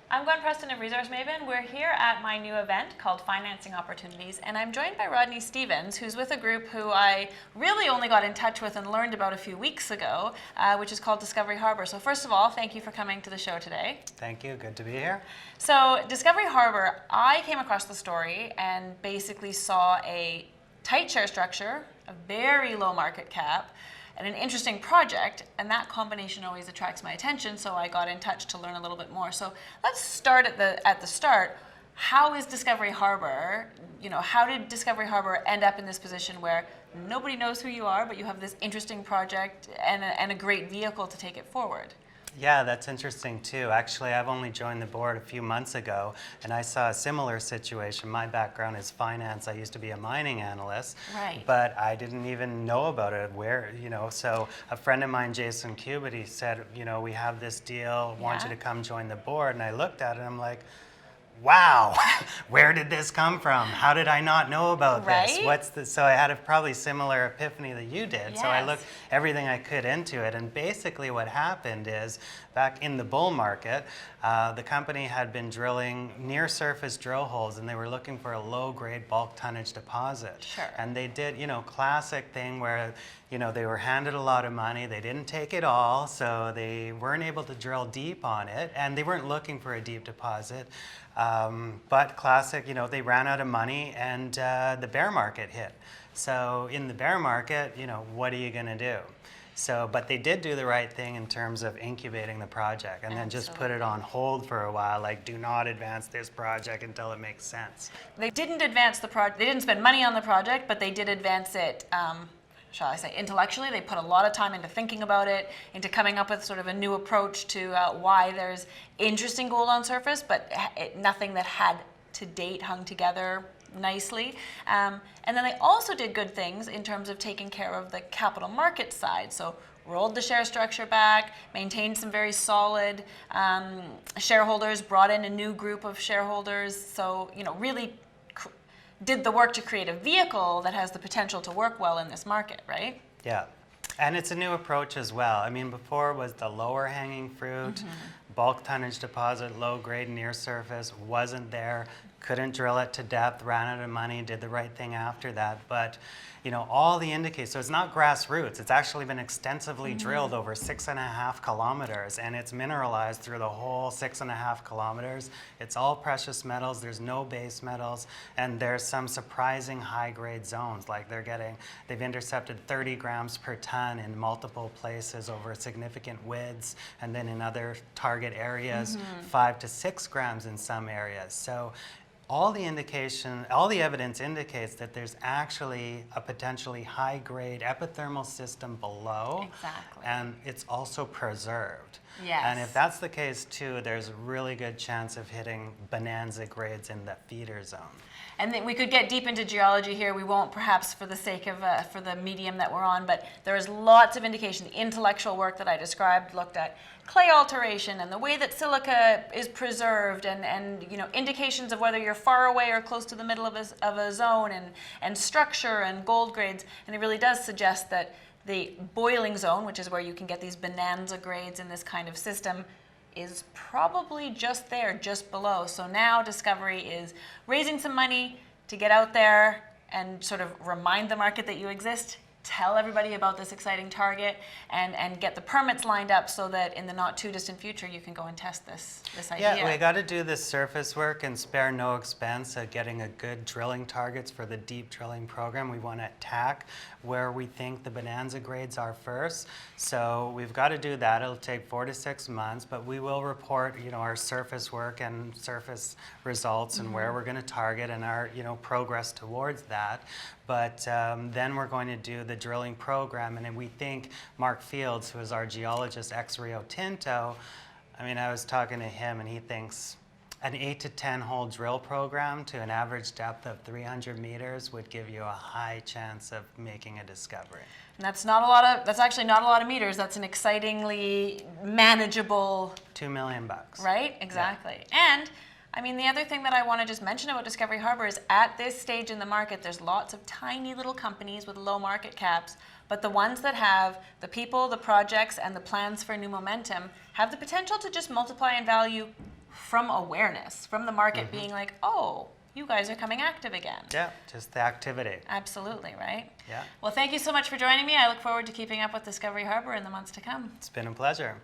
I'm Gwen Preston of Resource Maven. We're here at my new event called Financing Opportunities, and I'm joined by Rodney Stevens, who's with a group who I really only got in touch with and learned about a few weeks ago, which is called Discovery Harbour. So first of all, thank you for coming to the show today. Thank you. Good to be here. So Discovery Harbour, I came across the story and basically saw a tight share structure, a very low market cap, and an interesting project, and that combination always attracts my attention, so I got in touch to learn a little bit more. So let's start at the start. How is Discovery Harbour, how did Discovery Harbour end up in this position where nobody knows who you are, but you have this interesting project and a great vehicle to take it forward? Yeah, that's interesting too. Actually, I've only joined the board a few months ago, and I saw a similar situation. My background is finance. I used to be a mining analyst, right, but I didn't even know about it. So a friend of mine, Jason Cubitt, he said, we have this deal, want you to come join the board. And I looked at it, and I'm like, wow, where did this come from? How did I not know about this? So I had a probably similar epiphany that you did. Yes. So I looked everything I could into it. And basically what happened is back in the bull market, the company had been drilling near surface drill holes, and they were looking for a low grade bulk tonnage deposit. Sure. And they did, classic thing where, they were handed a lot of money. They didn't take it all, so they weren't able to drill deep on it, and they weren't looking for a deep deposit. But classic, they ran out of money, and the bear market hit. So in the bear market, what are you going to do? So, but they did do the right thing in terms of incubating the project, and then just put it on hold for a while, like do not advance this project until it makes sense. They didn't advance the project, they didn't spend money on the project, but they did advance it, shall I say, intellectually. They put a lot of time into thinking about it, into coming up with sort of a new approach to why there's interesting gold on surface, but nothing that had to date hung together nicely. And then they also did good things in terms of taking care of the capital market side. So rolled the share structure back, maintained some very solid shareholders, brought in a new group of shareholders. So, really did the work to create a vehicle that has the potential to work well in this market, right? Yeah. And it's a new approach as well. I mean, before it was the lower hanging fruit, bulk tonnage deposit, low grade near surface, wasn't there, couldn't drill it to depth, ran out of money, did the right thing after that. But, all the indicators, so it's not grassroots, it's actually been extensively drilled over 6.5 kilometers, and it's mineralized through the whole 6.5 kilometers. It's all precious metals, there's no base metals, and there's some surprising high grade zones, like they've intercepted 30 grams per ton in multiple places over significant widths, and then in other target areas, 5 to 6 grams in some areas. So all the evidence indicates that there's actually a potentially high-grade epithermal system below. Exactly. And it's also preserved. Yes. And if that's the case too, there's a really good chance of hitting bonanza grades in the feeder zone. And then we could get deep into geology here. We won't, perhaps, for the sake of for the medium that we're on. But there is lots of indication. The intellectual work that I described looked at clay alteration and the way that silica is preserved, and indications of whether you're far away or close to the middle of a zone, and structure and gold grades. And it really does suggest that the boiling zone, which is where you can get these bonanza grades in this kind of system, is probably just there, just below. So now Discovery is raising some money to get out there and sort of remind the market that you exist, tell everybody about this exciting target, and get the permits lined up so that in the not too distant future you can go and test this idea. Yeah, we got to do this surface work and spare no expense at getting a good drilling targets for the deep drilling program. We want to attack where we think the bonanza grades are first. So we've got to do that. It'll take 4 to 6 months, but we will report, our surface work and surface results and where we're going to target and our, progress towards that. But then we're going to do the drilling program, and we think Mark Fields, who is our geologist ex Rio Tinto, I was talking to him, and he thinks an 8 to 10 hole drill program to an average depth of 300 meters would give you a high chance of making a discovery. And that's actually not a lot of meters. That's an excitingly manageable $2 million. Right? Exactly. Yeah. And the other thing that I want to just mention about Discovery Harbour is at this stage in the market, there's lots of tiny little companies with low market caps, but the ones that have the people, the projects, and the plans for new momentum have the potential to just multiply in value from awareness, from the market being like, oh, you guys are coming active again. Yeah, just the activity. Absolutely, right? Yeah. Well, thank you so much for joining me. I look forward to keeping up with Discovery Harbour in the months to come. It's been a pleasure.